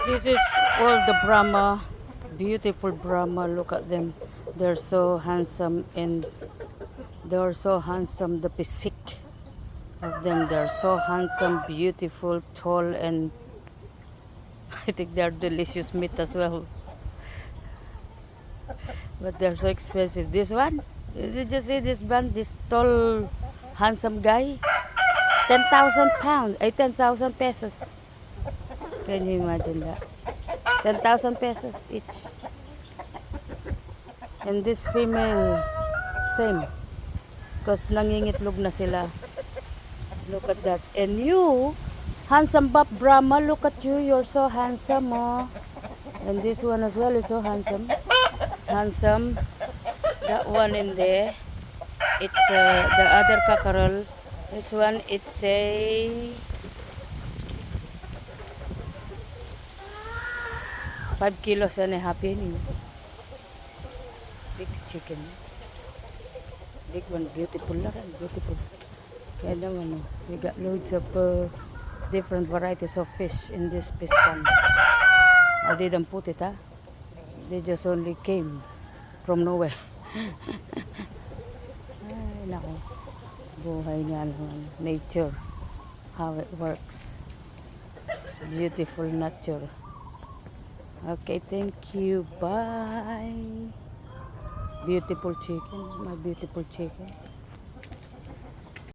This is all the Brahma, beautiful Brahma. Look at them. They're so handsome and they're so handsome. The physique of them, they're so handsome, beautiful, tall, and I think they're delicious meat as well. But they're so expensive. This one, did you just see this one? This tall, handsome guy, 10,000 pounds, 10,000 pesos. Can you imagine that? 10,000 pesos each. And this female, same. Because nangingitlog na sila. Look at that. And you, handsome Brahma, look at you. You're so handsome, oh. And this one as well is so handsome. Handsome. That one in there. It's the other cockerel. This one, it's a 5 kilos and a half yun. Big chicken. Big one, beautiful lang, beautiful. Kaya naman, we got loads of different varieties of fish in this fish pond. I didn't put it, huh? They just only came from nowhere. Ay, nako. Buhay nga naman. Nature. How it works. It's beautiful nature. Okay, thank you. Bye. Beautiful chicken. My beautiful chicken.